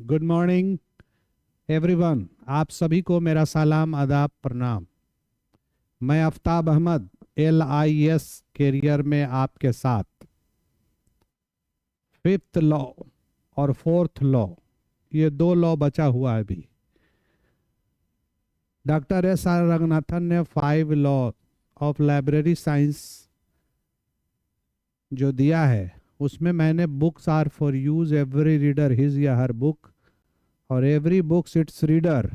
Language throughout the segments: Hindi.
Good morning everyone. आप सभी को मेरा सलाम, आदाब, प्रणाम। मैं आफ्ताब अहमद LIS कैरियर में आपके साथ फिफ्थ लॉ और फोर्थ लॉ, ये दो लॉ बचा हुआ है अभी। डॉक्टर SR रंगनाथन ने 5 लॉ ऑफ लाइब्रेरी साइंस जो दिया है, उसमें मैंने books are for use every reader his या हर बुक और एवरी बुक्स इट्स रीडर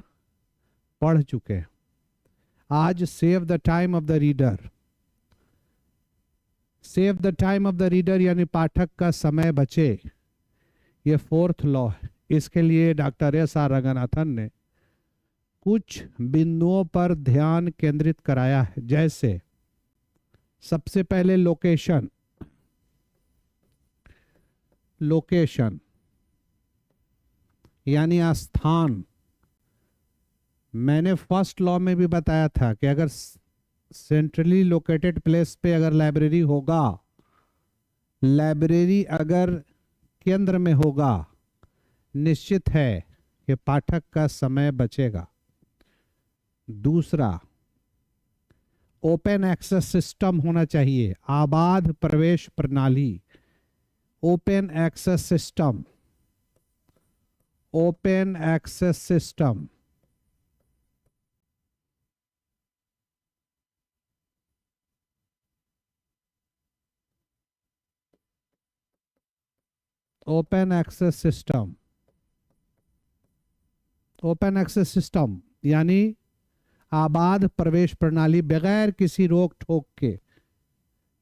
पढ़ चुके हैं। आज save the time of the reader. Save the time of the reader यानी पाठक का समय बचे, ये फोर्थ लॉ है। इसके लिए डॉक्टर SR रंगनाथन ने कुछ बिंदुओं पर ध्यान केंद्रित कराया है, जैसे सबसे पहले लोकेशन। लोकेशन यानी स्थान। मैंने फर्स्ट लॉ में भी बताया था कि अगर सेंट्रली लोकेटेड प्लेस पे अगर लाइब्रेरी होगा, लाइब्रेरी अगर केंद्र में होगा, निश्चित है कि पाठक का समय बचेगा। दूसरा, ओपन एक्सेस सिस्टम होना चाहिए, आबाद प्रवेश प्रणाली। Open access system, open access system. Open access system, open access system यानी आबाद प्रवेश प्रणाली, बगैर किसी रोक टोक के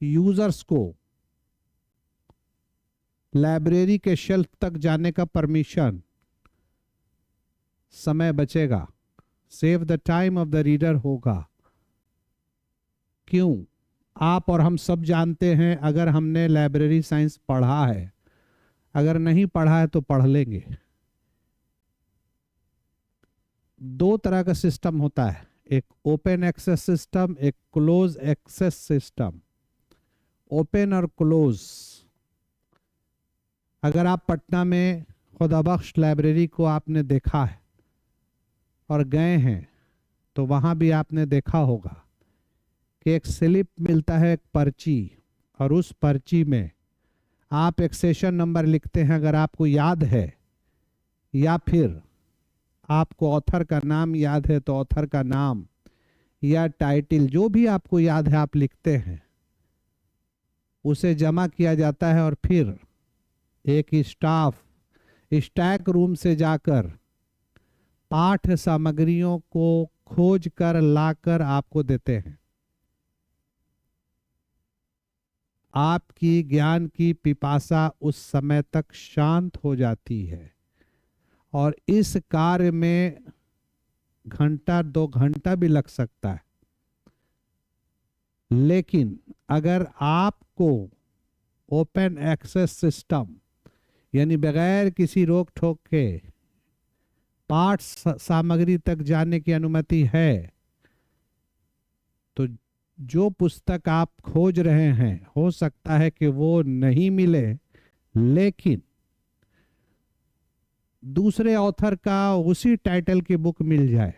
यूजर्स को लाइब्रेरी के शेल्फ तक जाने का परमिशन। समय बचेगा, save the time of the reader होगा। क्यों? आप और हम सब जानते हैं, अगर हमने लाइब्रेरी साइंस पढ़ा है, अगर नहीं पढ़ा है तो पढ़ लेंगे। दो तरह का सिस्टम होता है, एक ओपन एक्सेस सिस्टम, एक क्लोज एक्सेस सिस्टम। ओपन और क्लोज। अगर आप पटना में खुदाबख्श लाइब्रेरी को आपने देखा है और गए हैं, तो वहाँ भी आपने देखा होगा कि एक स्लिप मिलता है, एक पर्ची, और उस पर्ची में आप एक सेशन नंबर लिखते हैं अगर आपको याद है, या फिर आपको ऑथर का नाम याद है तो ऑथर का नाम या टाइटल, जो भी आपको याद है आप लिखते हैं, उसे जमा किया जाता है और फिर एक स्टाफ स्टैक रूम से जाकर पाठ सामग्रियों को खोज कर लाकर आपको देते हैं। आपकी ज्ञान की पिपासा उस समय तक शांत हो जाती है और इस कार्य में घंटा 2 घंटा भी लग सकता है। लेकिन अगर आपको ओपन एक्सेस सिस्टम यानी बगैर किसी रोक टोक के पाठ सामग्री तक जाने की अनुमति है, तो जो पुस्तक आप खोज रहे हैं, हो सकता है कि वो नहीं मिले, लेकिन दूसरे ऑथर का उसी टाइटल की बुक मिल जाए,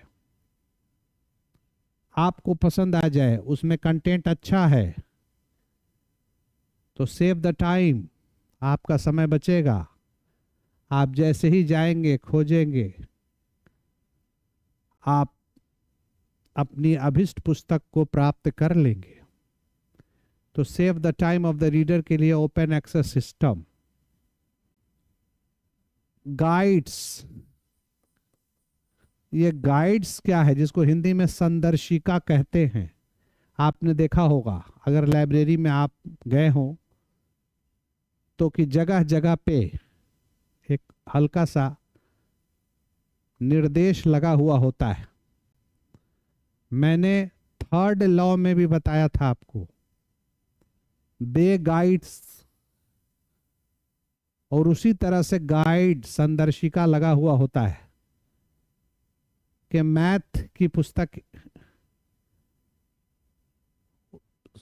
आपको पसंद आ जाए, उसमें कंटेंट अच्छा है, तो सेव द टाइम, आपका समय बचेगा। आप जैसे ही जाएंगे, खोजेंगे, आप अपनी अभिष्ट पुस्तक को प्राप्त कर लेंगे। तो save the time of the reader के लिए ओपन एक्सेस सिस्टम। गाइड्स। ये गाइड्स क्या है, जिसको हिंदी में संदर्शिका कहते हैं। आपने देखा होगा अगर लाइब्रेरी में आप गए हो तो कि जगह जगह पे एक हल्का सा निर्देश लगा हुआ होता है। मैंने थर्ड लॉ में भी बताया था आपको, बे गाइड्स, और उसी तरह से गाइड संदर्शिका लगा हुआ होता है कि मैथ की पुस्तक,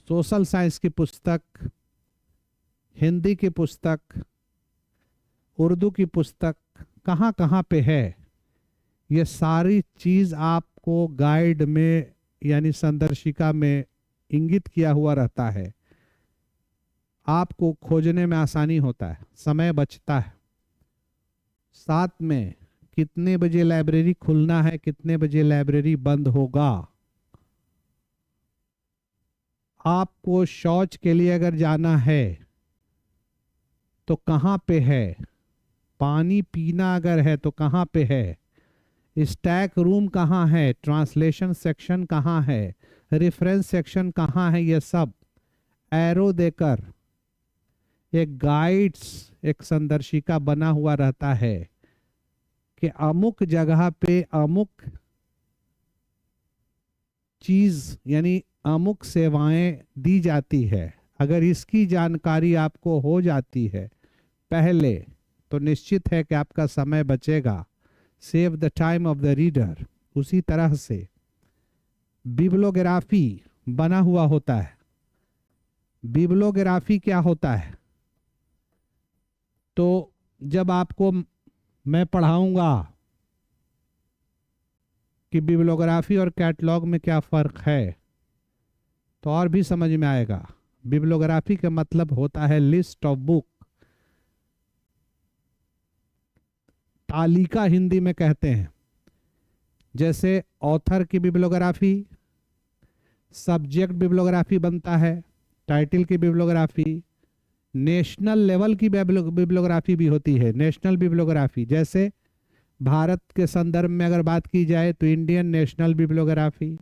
सोशल साइंस की पुस्तक, हिंदी की पुस्तक, उर्दू की पुस्तक, कहाँ कहाँ पे है, ये सारी चीज़ आपको गाइड में यानी संदर्शिका में इंगित किया हुआ रहता है। आपको खोजने में आसानी होता है, समय बचता है। साथ में कितने बजे लाइब्रेरी खुलना है, कितने बजे लाइब्रेरी बंद होगा। आपको शौच के लिए अगर जाना है तो कहाँ पे है, पानी पीना अगर है तो कहाँ पे है, स्टैक रूम कहाँ है, ट्रांसलेशन सेक्शन कहाँ है, रेफरेंस सेक्शन कहाँ है, ये सब एरो देकर एक गाइड्स, एक संदर्शिका बना हुआ रहता है कि अमुक जगह पे अमुक चीज यानी अमुक सेवाएं दी जाती है। अगर इसकी जानकारी आपको हो जाती है पहले तो निश्चित है कि आपका समय बचेगा। Save the time of the reader. उसी तरह से बिब्लोग्राफी बना हुआ होता है। बिब्लोग्राफी क्या होता है, तो जब आपको मैं पढ़ाऊंगा कि बिब्लोग्राफी और कैटलॉग में क्या फ़र्क है तो और भी समझ में आएगा। बिब्लोग्राफी का मतलब होता है लिस्ट ऑफ बुक, तालिका हिंदी में कहते हैं। जैसे ऑथर की बिब्लोग्राफी, सब्जेक्ट बिब्लोग्राफी बनता है, टाइटल की बिब्लोग्राफी, नेशनल लेवल की बिब्लोग्राफी भी होती है। नेशनल बिब्लोग्राफी जैसे भारत के संदर्भ में अगर बात की जाए तो इंडियन नेशनल बिब्लोग्राफी,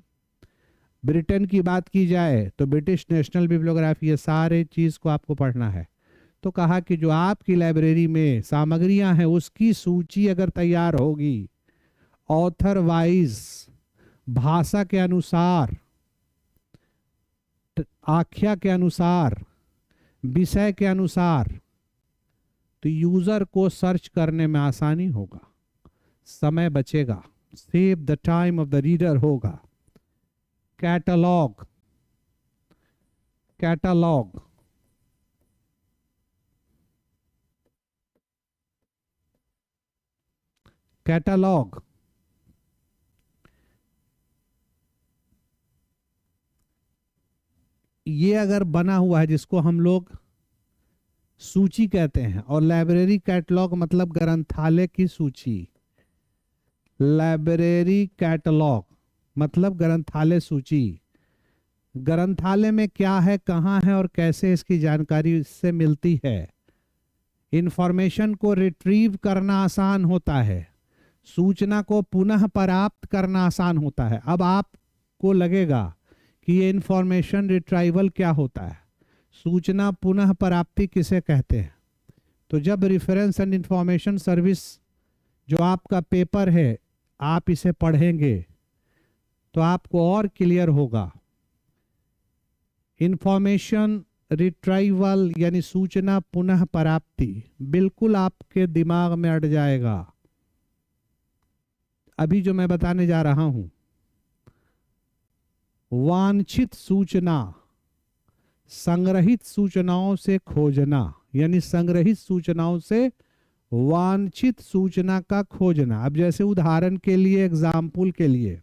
ब्रिटेन की बात की जाए तो ब्रिटिश नेशनल बिब्लोग्राफी। ये सारे चीज़ को आपको पढ़ना है। तो कहा कि जो आपकी लाइब्रेरी में सामग्रियां हैं उसकी सूची अगर तैयार होगी ऑथर वाइज, भाषा के अनुसार, आख्या के अनुसार, विषय के अनुसार, तो यूजर को सर्च करने में आसानी होगा, समय बचेगा, save the time of the reader होगा। कैटलॉग, कैटलॉग कैटलॉग ये अगर बना हुआ है जिसको हम लोग सूची कहते हैं, और लाइब्रेरी कैटलॉग मतलब ग्रंथालय की सूची। लाइब्रेरी कैटलॉग मतलब ग्रंथालय सूची। ग्रंथालय में क्या है, कहाँ है और कैसे इसकी जानकारी इससे मिलती है। इंफॉर्मेशन को रिट्रीव करना आसान होता है, सूचना को पुनः प्राप्त करना आसान होता है। अब आपको लगेगा कि ये इंफॉर्मेशन रिट्राइवल क्या होता है, सूचना पुनः प्राप्ति किसे कहते हैं। तो जब रेफरेंस एंड इंफॉर्मेशन सर्विस जो आपका पेपर है आप इसे पढ़ेंगे तो आपको और क्लियर होगा। इंफॉर्मेशन रिट्राइवल यानी सूचना पुनः प्राप्ति बिल्कुल आपके दिमाग में अट जाएगा। अभी जो मैं बताने जा रहा हूं, वांछित सूचना संग्रहित सूचनाओं से खोजना, यानी संग्रहित सूचनाओं से वांछित सूचना का खोजना। अब जैसे उदाहरण के लिए, एग्जाम्पल के लिए,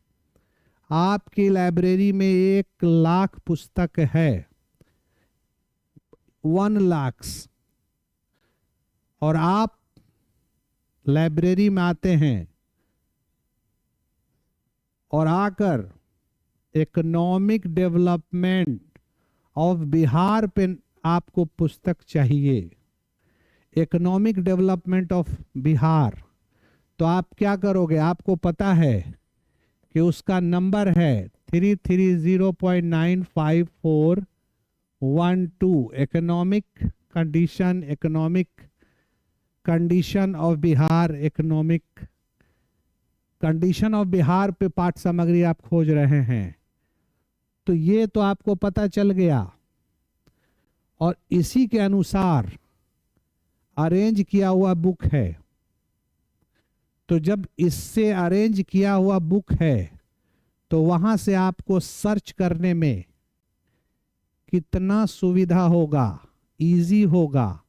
आपकी लाइब्रेरी में 1,00,000 पुस्तक है, 1 लाख, और आप लाइब्रेरी में आते हैं और आकर इकोनॉमिक डेवलपमेंट ऑफ बिहार पे आपको पुस्तक चाहिए, इकोनॉमिक डेवलपमेंट ऑफ बिहार, तो आप क्या करोगे, आपको पता है कि उसका नंबर है 330.95412, economic condition of Bihar, economic condition of Bihar पे पाठ सामग्री आप खोज रहे हैं। तो ये तो आपको पता चल गया, और इसी के अनुसार अरेंज किया हुआ बुक है। तो जब इससे अरेंज किया हुआ बुक है तो वहां से आपको सर्च करने में कितना सुविधा होगा, इजी होगा।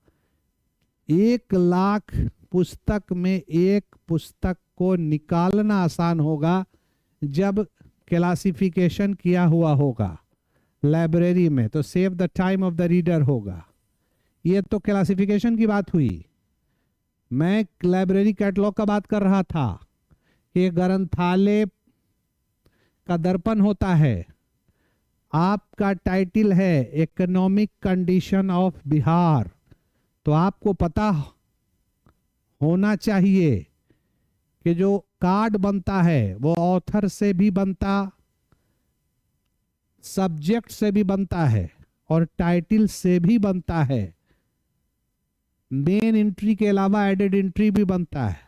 1,00,000 पुस्तक में एक पुस्तक को निकालना आसान होगा जब क्लासिफिकेशन किया हुआ होगा लाइब्रेरी में, तो save the time of the reader होगा। ये तो क्लासिफिकेशन की बात हुई। मैं लाइब्रेरी कैटलॉग का बात कर रहा था। ये ग्रंथालय का दर्पण होता है, आपका टाइटल है इकोनॉमिक कंडीशन ऑफ बिहार, तो आपको पता होना चाहिए कि जो कार्ड बनता है वो ऑथर से भी बनता, सब्जेक्ट से भी बनता है और टाइटल से भी बनता है। मेन एंट्री के अलावा एडेड एंट्री भी बनता है।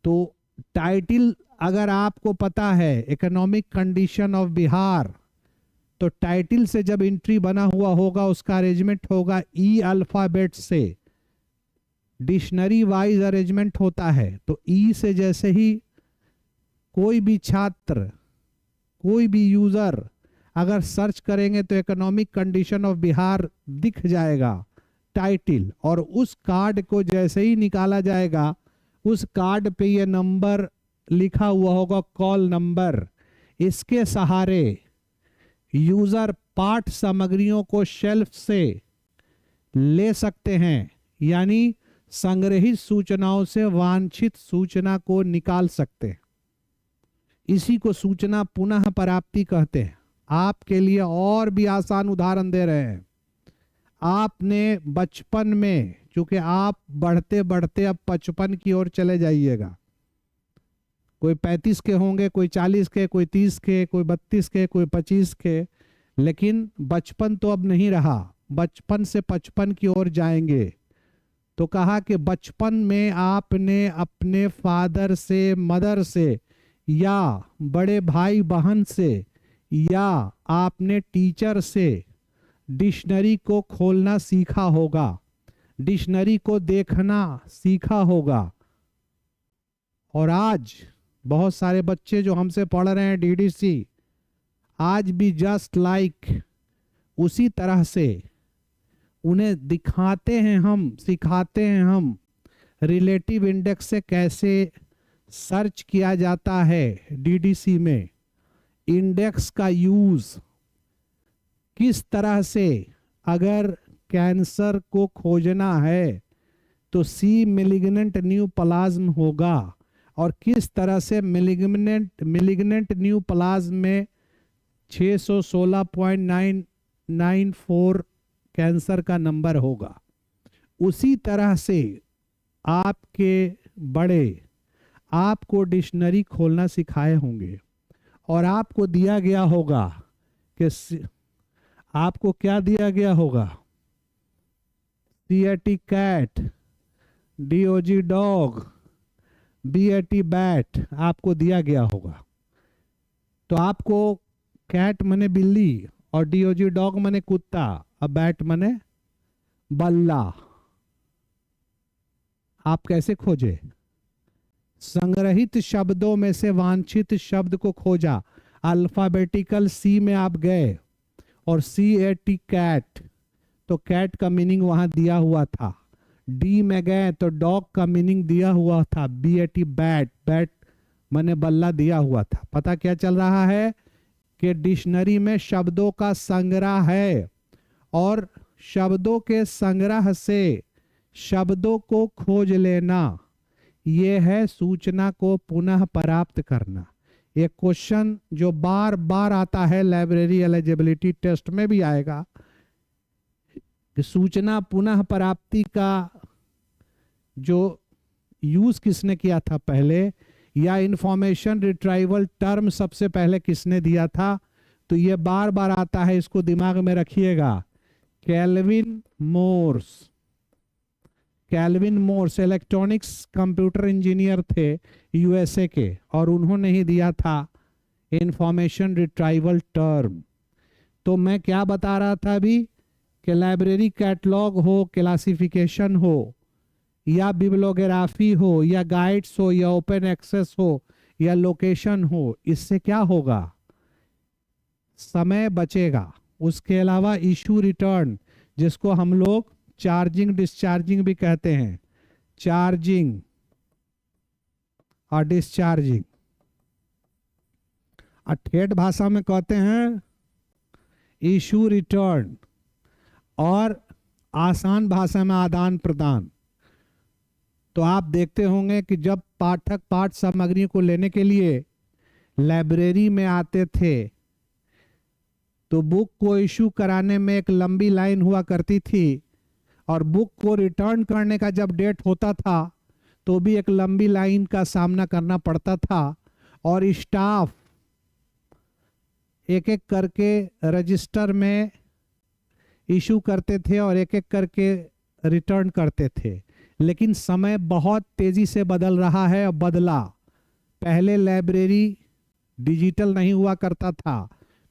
तो टाइटल अगर आपको पता है इकोनॉमिक कंडीशन ऑफ बिहार, तो टाइटल से जब एंट्री बना हुआ होगा उसका अरेंजमेंट होगा ई अल्फाबेट से। डिक्शनरी वाइज अरेंजमेंट होता है, तो ई से जैसे ही कोई भी छात्र, कोई भी यूजर अगर सर्च करेंगे तो इकोनॉमिक कंडीशन ऑफ बिहार दिख जाएगा टाइटल, और उस कार्ड को जैसे ही निकाला जाएगा उस कार्ड पे ये नंबर लिखा हुआ होगा, कॉल नंबर। इसके सहारे यूजर पाठ सामग्रियों को शेल्फ से ले सकते हैं, यानी संग्रहित सूचनाओं से वांछित सूचना को निकाल सकते हैं। इसी को सूचना पुनः प्राप्ति कहते हैं। आपके लिए और भी आसान उदाहरण दे रहे हैं। आपने बचपन में, चूंकि आप बढ़ते बढ़ते अब 55 की ओर चले जाइएगा, कोई 35 के होंगे, कोई 40 के, कोई 30 के, कोई 32 के, कोई 25 के, लेकिन बचपन तो अब नहीं रहा। बचपन से 55 की ओर जाएंगे। तो कहा कि बचपन में आपने अपने फादर से, मदर से, या बड़े भाई बहन से, या आपने टीचर से डिक्शनरी को खोलना सीखा होगा, डिक्शनरी को देखना सीखा होगा। और आज बहुत सारे बच्चे जो हमसे पढ़ रहे हैं डीडीसी, आज भी जस्ट लाइक उसी तरह से उन्हें दिखाते हैं हम, सिखाते हैं हम रिलेटिव इंडेक्स से कैसे सर्च किया जाता है डीडीसी में, इंडेक्स का यूज किस तरह से, अगर कैंसर को खोजना है तो सी मिलिग्नेंट न्यूप्लाज्म होगा, और किस तरह से मिलिग्नेंट न्यूप्लाज्म में 616.994 कैंसर का नंबर होगा। उसी तरह से आपके बड़े आपको डिक्शनरी खोलना सिखाए होंगे, और आपको दिया गया होगा कि आपको क्या दिया गया होगा, CAT cat, DOG dog, BAT bat आपको दिया गया होगा। तो आपको कैट मने बिल्ली और DOG डॉग मने कुत्ता और बैट मने बल्ला। आप कैसे खोजे? संग्रहित शब्दों में से वांछित शब्द को खोजा। अल्फाबेटिकल सी में आप गए और CAT कैट, तो कैट का मीनिंग वहां दिया हुआ था। डी में गए तो डॉग का मीनिंग दिया हुआ था। BAT बैट, बैट मने बल्ला दिया हुआ था। पता क्या चल रहा है कि डिक्शनरी में शब्दों का संग्रह है, और शब्दों के संग्रह से शब्दों को खोज लेना, यह है सूचना को पुनः प्राप्त करना। एक क्वेश्चन जो बार बार आता है, लाइब्रेरी एलिजिबिलिटी टेस्ट में भी आएगा, कि सूचना पुनः प्राप्ति का जो यूज किसने किया था पहले, या इंफॉर्मेशन रिट्राइवल टर्म सबसे पहले किसने दिया था। तो ये बार बार आता है, इसको दिमाग में रखिएगा। Calvin Morse electronics computer engineer थे USA के, और उन्होंने ही दिया था इंफॉर्मेशन रिट्राइवल टर्म। तो मैं क्या बता रहा था अभी कि लाइब्रेरी कैटलॉग हो, क्लासिफिकेशन हो, या बिब्लियोग्राफी हो, या गाइड्स हो, या ओपन एक्सेस हो, या लोकेशन हो, इससे क्या होगा, समय बचेगा। उसके अलावा इशू रिटर्न, जिसको हम लोग चार्जिंग डिस्चार्जिंग भी कहते हैं, चार्जिंग और डिस्चार्जिंग। और ठेठ भाषा में कहते हैं इशू रिटर्न, और आसान भाषा में आदान प्रदान। तो आप देखते होंगे कि जब पाठक पाठ सामग्री को लेने के लिए लाइब्रेरी में आते थे तो बुक को इशू कराने में एक लंबी लाइन हुआ करती थी, और बुक को रिटर्न करने का जब डेट होता था तो भी एक लंबी लाइन का सामना करना पड़ता था, और स्टाफ एक एक करके रजिस्टर में इशू करते थे और एक एक करके रिटर्न करते थे। लेकिन समय बहुत तेजी से बदल रहा है और बदला। पहले लाइब्रेरी डिजिटल नहीं हुआ करता था,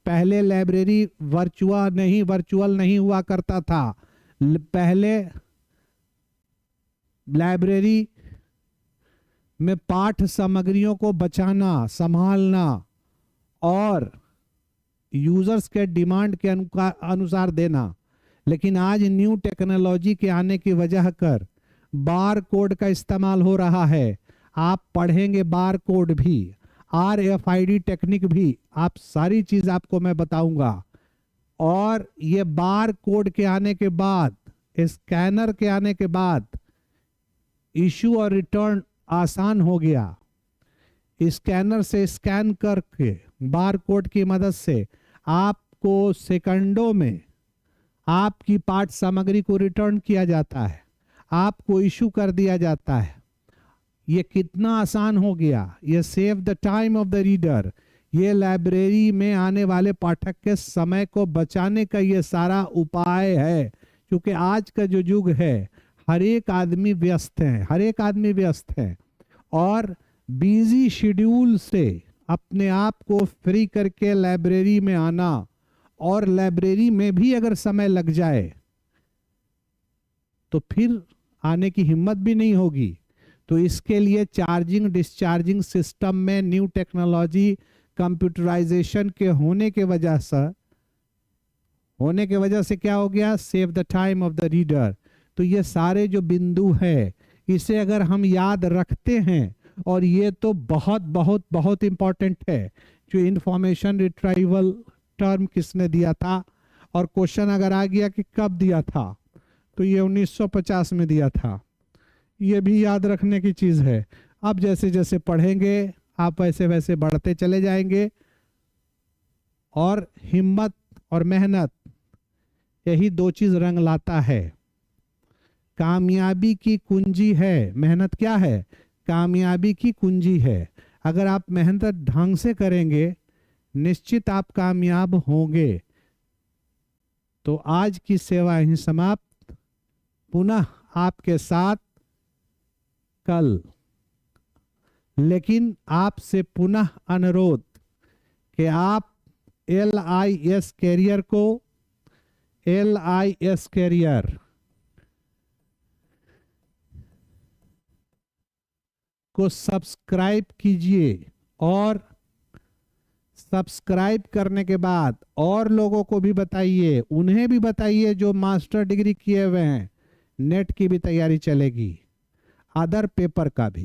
पहले लाइब्रेरी वर्चुअल नहीं हुआ करता था। पहले लाइब्रेरी में पाठ सामग्रियों को बचाना, संभालना और यूजर्स के डिमांड के अनुसार देना। लेकिन आज न्यू टेक्नोलॉजी के आने की वजह कर बार कोड का इस्तेमाल हो रहा है। आप पढ़ेंगे बार कोड भी, RFID टेक्निक भी, आप सारी चीज आपको मैं बताऊंगा। और ये बार कोड के आने के बाद, स्कैनर के आने के बाद इशू और रिटर्न आसान हो गया। स्कैनर से स्कैन करके बार कोड की मदद से आपको सेकंडों में आपकी पाठ सामग्री को रिटर्न किया जाता है, आपको इशू कर दिया जाता है। ये कितना आसान हो गया। ये save the time of the reader. ये लाइब्रेरी में आने वाले पाठक के समय को बचाने का ये सारा उपाय है। क्योंकि आज का जो युग है, हर एक आदमी व्यस्त है, और बिजी शेड्यूल से अपने आप को फ्री करके लाइब्रेरी में आना, और लाइब्रेरी में भी अगर समय लग जाए तो फिर आने की हिम्मत भी नहीं होगी। तो इसके लिए चार्जिंग डिस्चार्जिंग सिस्टम में न्यू टेक्नोलॉजी, कंप्यूटराइजेशन के होने के वजह से क्या हो गया, save the time of the reader. तो ये सारे जो बिंदु है, इसे अगर हम याद रखते हैं, और ये तो बहुत बहुत बहुत इंपॉर्टेंट है। जो इंफॉर्मेशन रिट्राइवल टर्म किसने दिया था, और क्वेश्चन अगर आ गया कि कब दिया था, तो ये 1950 में दिया था। ये भी याद रखने की चीज़ है। अब जैसे जैसे पढ़ेंगे आप वैसे वैसे बढ़ते चले जाएंगे, और हिम्मत और मेहनत, यही दो चीज़ रंग लाता है। कामयाबी की कुंजी है मेहनत। क्या है? कामयाबी की कुंजी है। अगर आप मेहनत ढंग से करेंगे, निश्चित आप कामयाब होंगे। तो आज की सेवा यहीं समाप्त। पुनः आपके साथ कल। लेकिन आपसे पुनः अनुरोध कि आप LIS कैरियर को सब्सक्राइब कीजिए, और सब्सक्राइब करने के बाद और लोगों को भी बताइए, उन्हें भी बताइए जो मास्टर डिग्री किए हुए हैं। नेट की भी तैयारी चलेगी, अदर पेपर का भी।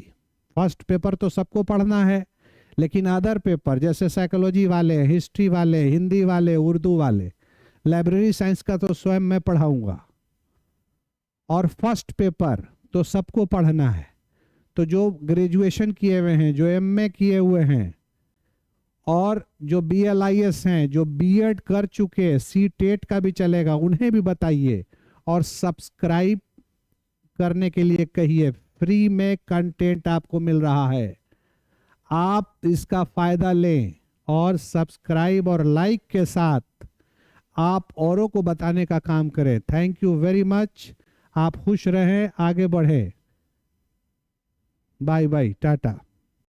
फर्स्ट पेपर तो सबको पढ़ना है, लेकिन अदर पेपर जैसे साइकोलॉजी वाले, हिस्ट्री वाले, हिंदी वाले, उर्दू वाले, लाइब्रेरी साइंस का तो स्वयं मैं पढ़ाऊंगा। और फर्स्ट पेपर तो सबको पढ़ना है। तो जो ग्रेजुएशन किए हुए हैं, जो MA किए हुए हैं, और जो BLIS हैं, जो B.Ed कर चुके, CTET का भी चलेगा, उन्हें भी बताइए। और सब्सक्राइब करने के लिए कहिए। फ्री में कंटेंट आपको मिल रहा है, आप इसका फायदा लें, और सब्सक्राइब और लाइक के साथ आप औरों को बताने का काम करें। Thank you very much. आप खुश रहें, आगे बढ़ें। Bye bye, Tata.